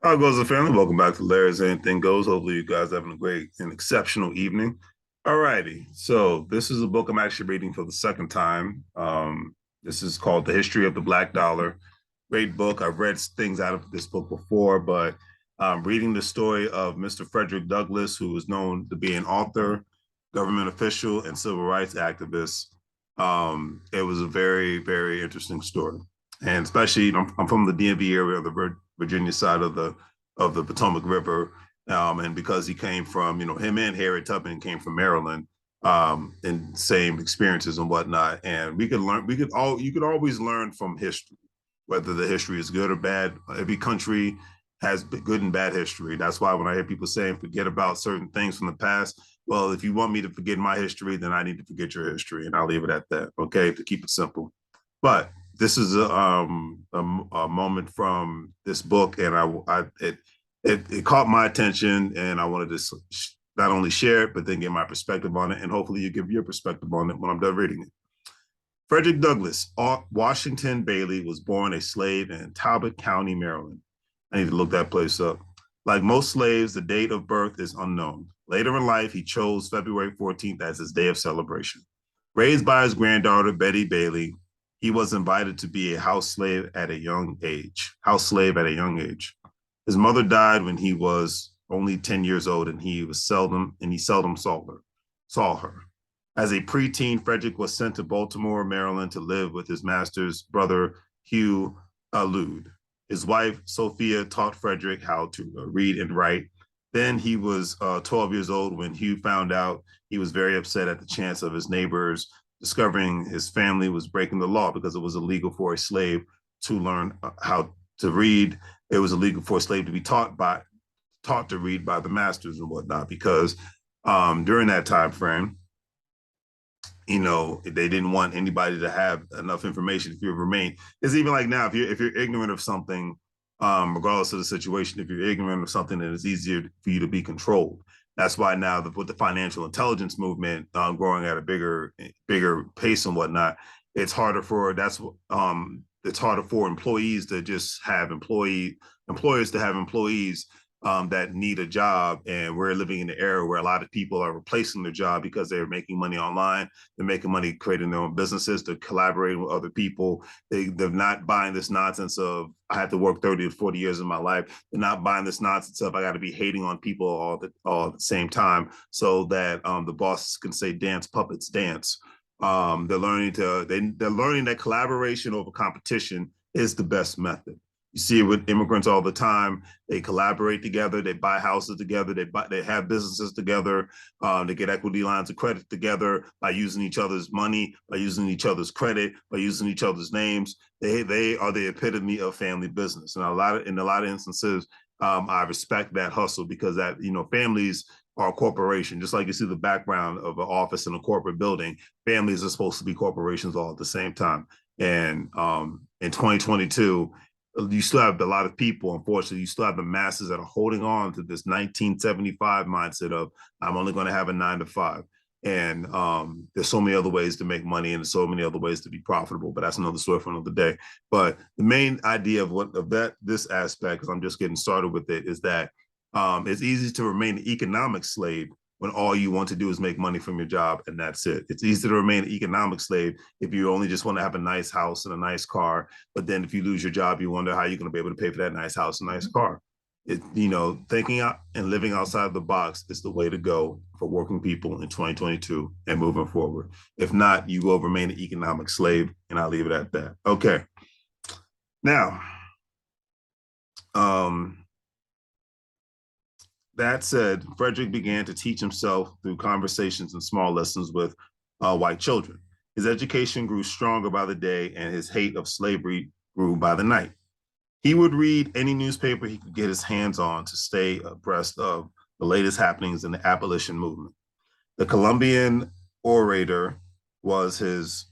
How goes the family? Welcome back to Larry's Anything Goes. Hopefully, you guys are having a great and exceptional evening. All righty. So, this is a book I'm actually reading for the second time. This is called The History of the Black Dollar. Great book. I've read things out of this book before, but reading the story of Mr. Frederick Douglass, who is known to be an author, government official, and civil rights activist, it was a very, very interesting story. And especially, I'm from the DMV area of the Virginia side of the Potomac River, and because he came from, him and Harriet Tubman came from Maryland, and same experiences and whatnot. And you could always learn from history, whether the history is good or bad. Every country has good and bad history. That's why when I hear people saying forget about certain things from the past, well, if you want me to forget my history, then I need to forget your history, and I'll leave it at that. Okay, to keep it simple. But this is a moment from this book, and it caught my attention, and I wanted to not only share it, but then get my perspective on it, and hopefully you give your perspective on it when I'm done reading it. Frederick Douglass, Washington Bailey, was born a slave in Talbot County, Maryland. I need to look that place up. Like most slaves, the date of birth is unknown. Later in life, he chose February 14th as his day of celebration. Raised by his granddaughter, Betty Bailey, he was invited to be a house slave at a young age. House slave at a young age. His mother died when he was only 10 years old, and he seldom saw her. As a preteen, Frederick was sent to Baltimore, Maryland to live with his master's brother, Hugh Allude. His wife, Sophia, taught Frederick how to read and write. Then he was 12 years old when Hugh found out. He was very upset at the chance of his neighbors discovering his family was breaking the law because it was illegal for a slave to learn how to read. It was illegal for a slave to be taught to read by the masters and whatnot, because during that time frame, they didn't want anybody to have enough information. If you remain, it's even like now, if you're ignorant of something, regardless of the situation, if you're ignorant of something, then it's easier for you to be controlled. That's why now, with the financial intelligence movement growing at a bigger pace and whatnot, it's harder for employees to just have employers to have employees that need a job. And we're living in an era where a lot of people are replacing their job because they're making money online. They're making money creating their own businesses. They're collaborating with other people. They're not buying this nonsense of I have to work 30 to 40 years of my life. They're not buying this nonsense of I got to be hating on people all at the same time so that the bosses can say dance, puppets dance. They're learning that collaboration over competition is the best method. You see it with immigrants all the time. They collaborate together. They buy houses together. They have businesses together. They get equity lines of credit together by using each other's money, by using each other's credit, by using each other's names. They are the epitome of family business. And in a lot of instances, I respect that hustle because families are a corporation. Just like you see the background of an office in a corporate building, families are supposed to be corporations all at the same time. And in 2022, you still have a lot of people, unfortunately, you still have the masses that are holding on to this 1975 mindset of I'm only going to have a 9 to 5. And there's so many other ways to make money and so many other ways to be profitable, but that's another story for another day. But the main idea this aspect, because I'm just getting started with it, is that it's easy to remain an economic slave when all you want to do is make money from your job and that's it. It's easy to remain an economic slave if you only just want to have a nice house and a nice car. But then if you lose your job, you wonder how you're going to be able to pay for that nice house and nice car. Thinking out and living outside of the box is the way to go for working people in 2022 and moving forward. If not, you will remain an economic slave, and I'll leave it at that. Okay. Now, that said, Frederick began to teach himself through conversations and small lessons with white children. His education grew stronger by the day, and his hate of slavery grew by the night. He would read any newspaper he could get his hands on to stay abreast of the latest happenings in the abolition movement. The Columbian Orator was his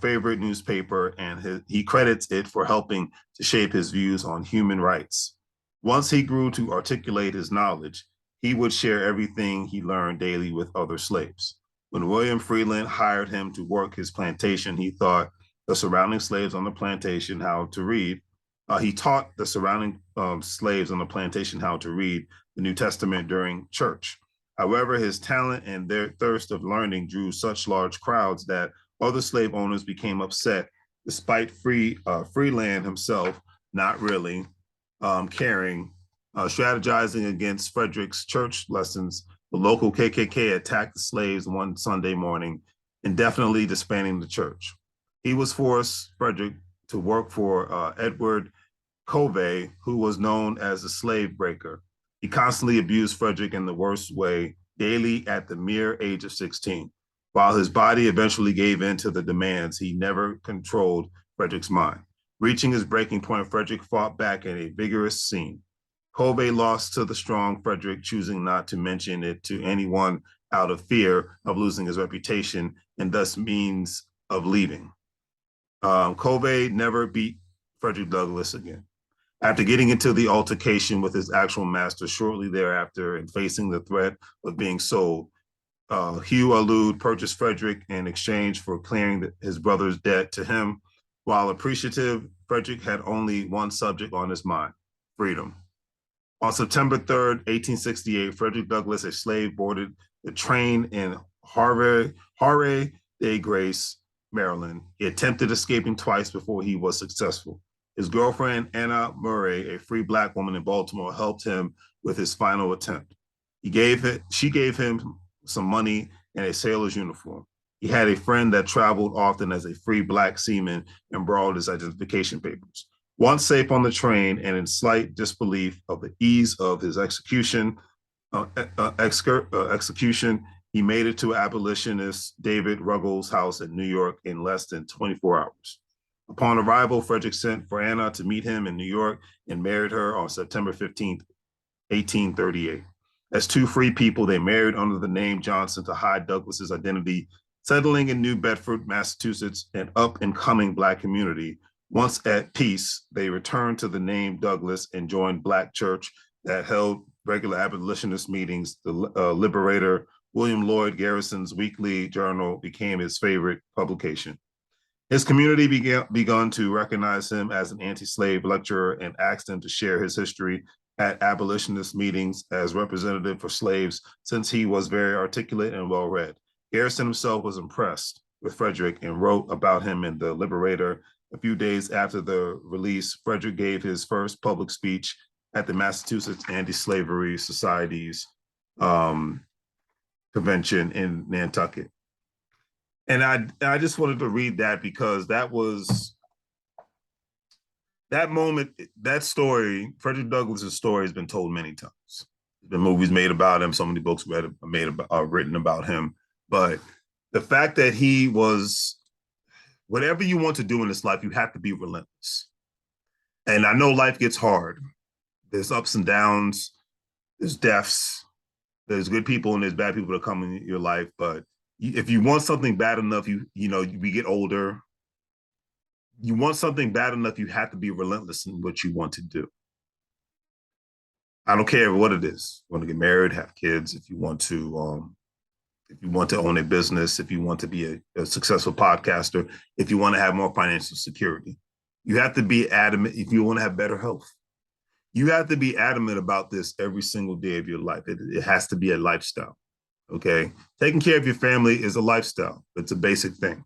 favorite newspaper, and he credits it for helping to shape his views on human rights. Once he grew to articulate his knowledge, he would share everything he learned daily with other slaves. When William Freeland hired him to work his plantation, he taught the surrounding slaves on the plantation how to read. He taught the surrounding slaves on the plantation how to read the New Testament during church. However, his talent and their thirst of learning drew such large crowds that other slave owners became upset, despite Freeland himself not really caring. Strategizing against Frederick's church lessons, the local KKK attacked the slaves one Sunday morning, indefinitely disbanding the church. He was forced, Frederick, to work for Edward Covey, who was known as a slave breaker. He constantly abused Frederick in the worst way, daily at the mere age of 16. While his body eventually gave in to the demands, he never controlled Frederick's mind. Reaching his breaking point, Frederick fought back in a vigorous scene. Covey lost to the strong Frederick, choosing not to mention it to anyone out of fear of losing his reputation and thus means of leaving. Covey never beat Frederick Douglass again. After getting into the altercation with his actual master shortly thereafter and facing the threat of being sold, Hugh Allude purchased Frederick in exchange for clearing his brother's debt to him. While appreciative, Frederick had only one subject on his mind: freedom. On September 3rd, 1868, Frederick Douglass, a slave, boarded the train in Havre de Grace, Maryland. He attempted escaping twice before he was successful. His girlfriend, Anna Murray, a free Black woman in Baltimore, helped him with his final attempt. She gave him some money and a sailor's uniform. He had a friend that traveled often as a free Black seaman and borrowed his identification papers. Once safe on the train and in slight disbelief of the ease of his execution, he made it to abolitionist David Ruggles' house in New York in less than 24 hours. Upon arrival, Frederick sent for Anna to meet him in New York and married her on September 15th, 1838. As two free people, they married under the name Johnson to hide Douglass's identity, settling in New Bedford, Massachusetts, an up-and-coming Black community. Once at peace, they returned to the name Douglass and joined Black church that held regular abolitionist meetings. The Liberator, William Lloyd Garrison's weekly journal, became his favorite publication. His community began to recognize him as an anti-slave lecturer and asked him to share his history at abolitionist meetings as representative for slaves, since he was very articulate and well-read. Garrison himself was impressed with Frederick and wrote about him in the Liberator. A few days after the release, Frederick gave his first public speech at the Massachusetts Anti-Slavery Society's convention in Nantucket. And I just wanted to read that because that was that moment, that story. Frederick Douglass's story has been told many times. There's been movies made about him, so many books written about him. But the fact that he was, whatever you want to do in this life, you have to be relentless. And I know life gets hard. There's ups and downs. There's deaths. There's good people and there's bad people that come in your life. But if you want something bad enough, we get older. You want something bad enough, you have to be relentless in what you want to do. I don't care what it is. You want to get married, have kids, if you want to own a business, if you want to be a successful podcaster, if you want to have more financial security. You have to be adamant if you want to have better health. You have to be adamant about this every single day of your life. It has to be a lifestyle. Okay. Taking care of your family is a lifestyle. It's a basic thing.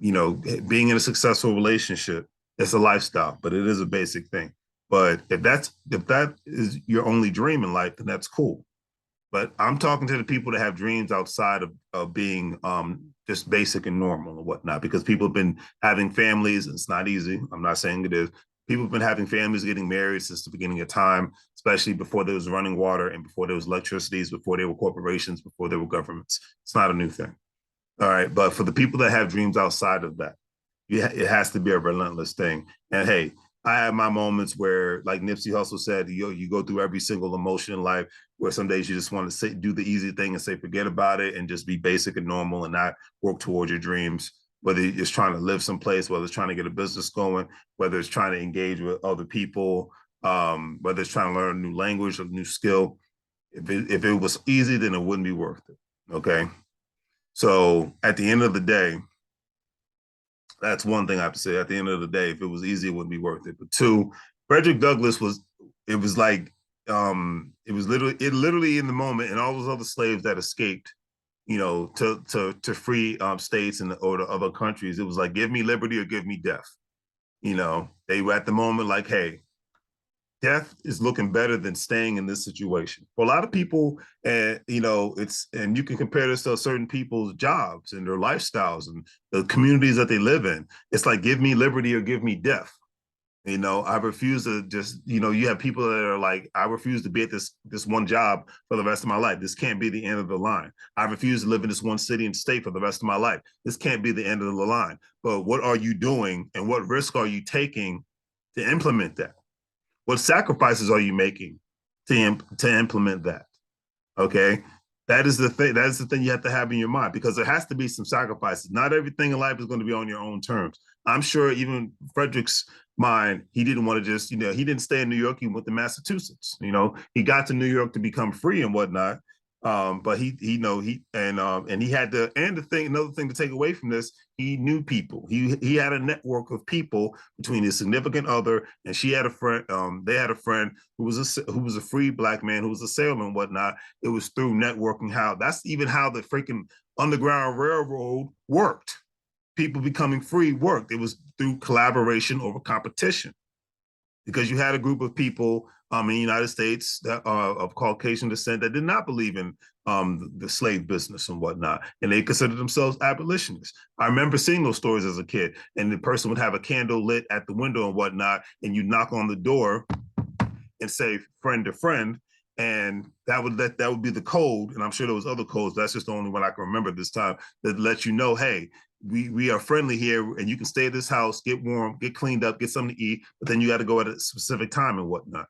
Being in a successful relationship, it's a lifestyle, but it is a basic thing. But if that is your only dream in life, then that's cool. But I'm talking to the people that have dreams outside of being just basic and normal and whatnot, because people have been having families. And it's not easy. I'm not saying it is. People have been having families, getting married since the beginning of time, especially before there was running water and before there was electricities, before there were corporations, before there were governments. It's not a new thing. All right. But for the people that have dreams outside of that, it has to be a relentless thing. And hey, I have my moments where, like Nipsey Hussle said, you go through every single emotion in life where some days you just want to do the easy thing and say, forget about it and just be basic and normal and not work towards your dreams. Whether it's trying to live someplace, whether it's trying to get a business going, whether it's trying to engage with other people, whether it's trying to learn a new language or a new skill. If it was easy, then it wouldn't be worth it. Okay. So at the end of the day, That's one thing I have to say. At the end of the day, if it was easy, it wouldn't be worth it. But two, Frederick Douglass was. It was like it was literally in the moment, and all those other slaves that escaped, to free states and or to other countries. It was like, give me liberty or give me death. They were at the moment like, hey, death is looking better than staying in this situation. For a lot of people, and you can compare this to certain people's jobs and their lifestyles and the communities that they live in. It's like, give me liberty or give me death. I refuse to just, you have people that are like, I refuse to be at this one job for the rest of my life. This can't be the end of the line. I refuse to live in this one city and state for the rest of my life. This can't be the end of the line. But what are you doing and what risk are you taking to implement that? What sacrifices are you making to implement that? Okay. That is the thing. That is the thing you have to have in your mind, because there has to be some sacrifices. Not everything in life is going to be on your own terms. I'm sure even Frederick's mind, he didn't want to just, he didn't stay in New York. He went to Massachusetts. He got to New York to become free and whatnot. But and he had to, and another thing to take away from this, he knew people. He had a network of people between his significant other, and she had a friend. They had a friend who was a free black man who was a sailor and whatnot. It was through networking. That's even how the freaking Underground Railroad worked. People becoming free worked. It was through collaboration over competition, because you had a group of people in the United States that of Caucasian descent that did not believe in the slave business and whatnot, and they considered themselves abolitionists. I remember seeing those stories as a kid, and the person would have a candle lit at the window and whatnot, and you knock on the door and say friend to friend, and that would be the code. And I'm sure there was other codes. That's just the only one I can remember this time, that lets you know, hey, we are friendly here, and you can stay at this house, get warm, get cleaned up, get something to eat, but then you got to go at a specific time and whatnot.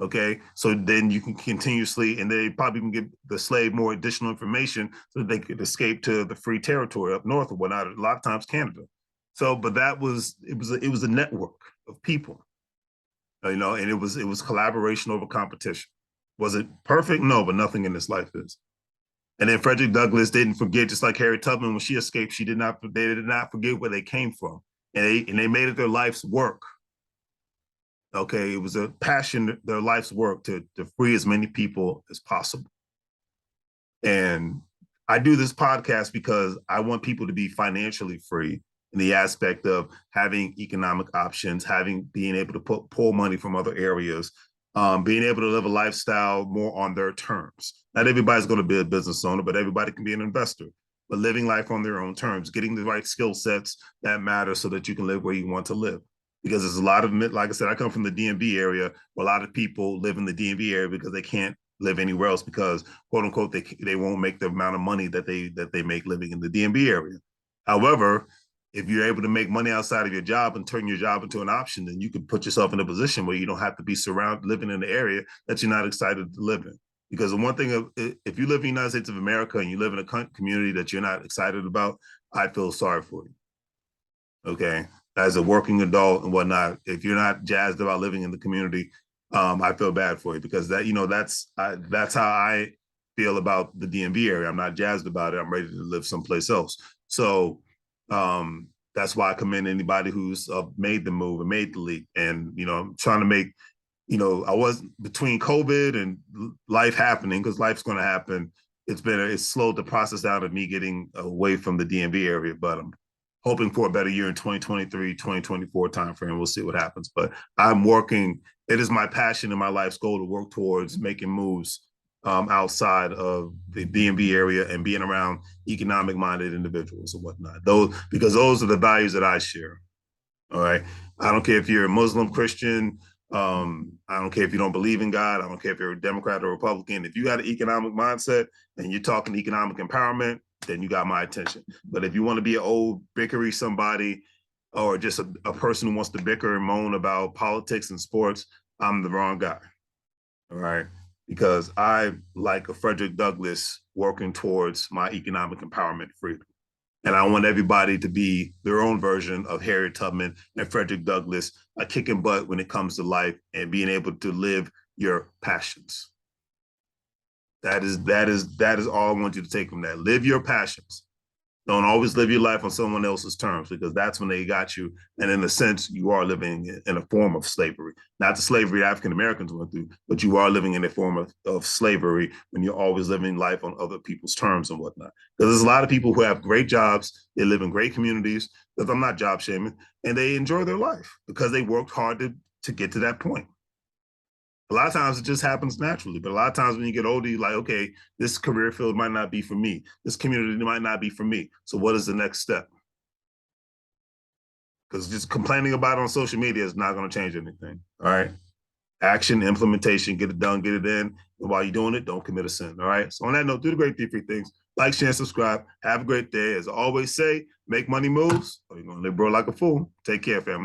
Okay, so then you can continuously, and they probably can give the slave more additional information so that they could escape to the free territory up north or whatnot. A lot of times Canada. So, but it was a network of people, and it was collaboration over competition. Was it perfect? No, but nothing in this life is. And then Frederick Douglass didn't forget, just like Harriet Tubman, when she escaped, they did not forget where they came from, and they made it their life's work. Okay, it was a passion, their life's work to free as many people as possible. And I do this podcast because I want people to be financially free in the aspect of having economic options, being able to pull money from other areas, being able to live a lifestyle more on their terms. Not everybody's going to be a business owner, but everybody can be an investor. But living life on their own terms, getting the right skill sets that matter so that you can live where you want to live. Because there's a lot of, like I said, I come from the DMV area. A lot of people live in the DMV area because they can't live anywhere else, because quote unquote they won't make the amount of money that they make living in the DMV area. However, if you're able to make money outside of your job and turn your job into an option, then you can put yourself in a position where you don't have to be surrounded living in the area that you're not excited to live in. Because the one thing, if you live in the United States of America and you live in a community that you're not excited about, I feel sorry for you. Okay, as a working adult and whatnot, if you're not jazzed about living in the community, I feel bad for you, because that's how I feel about the DMV area. I'm not jazzed about it. I'm ready to live someplace else. So that's why I commend anybody who's made the move and made the leap. And I'm trying to make, I was between COVID and life happening, because life's going to happen. It's slowed the process out of me getting away from the DMV area, but I'm hoping for a better year in 2023, 2024 timeframe. We'll see what happens. But I'm working. It is my passion and my life's goal to work towards making moves outside of the DMV area and being around economic-minded individuals and whatnot. Because those are the values that I share. All right. I don't care if you're a Muslim, Christian. I don't care if you don't believe in God. I don't care if you're a Democrat or Republican. If you got an economic mindset and you're talking economic empowerment, then you got my attention. But if you want to be an old bickery somebody, or just a person who wants to bicker and moan about politics and sports, I'm the wrong guy. All right. Because I, like a Frederick Douglass, working towards my economic empowerment freedom. And I want everybody to be their own version of Harriet Tubman and Frederick Douglass, kicking butt when it comes to life and being able to live your passions. That is all I want you to take from that. Live your passions. Don't always live your life on someone else's terms, because that's when they got you. And in a sense, you are living in a form of slavery. Not the slavery African Americans went through, but you are living in a form of slavery when you're always living life on other people's terms and whatnot. Because there's a lot of people who have great jobs, they live in great communities, because I'm not job shaming, and they enjoy their life because they worked hard to get to that point. A lot of times it just happens naturally, but a lot of times when you get older, you're like, okay, this career field might not be for me. This community might not be for me. So what is the next step? Because just complaining about it on social media is not going to change anything. All right. Action, implementation, get it done, get it in. And while you're doing it, don't commit a sin. All right. So on that note, do the great three things. Like, share, and subscribe. Have a great day. As I always say, make money moves, or you're going to live bro like a fool. Take care, family.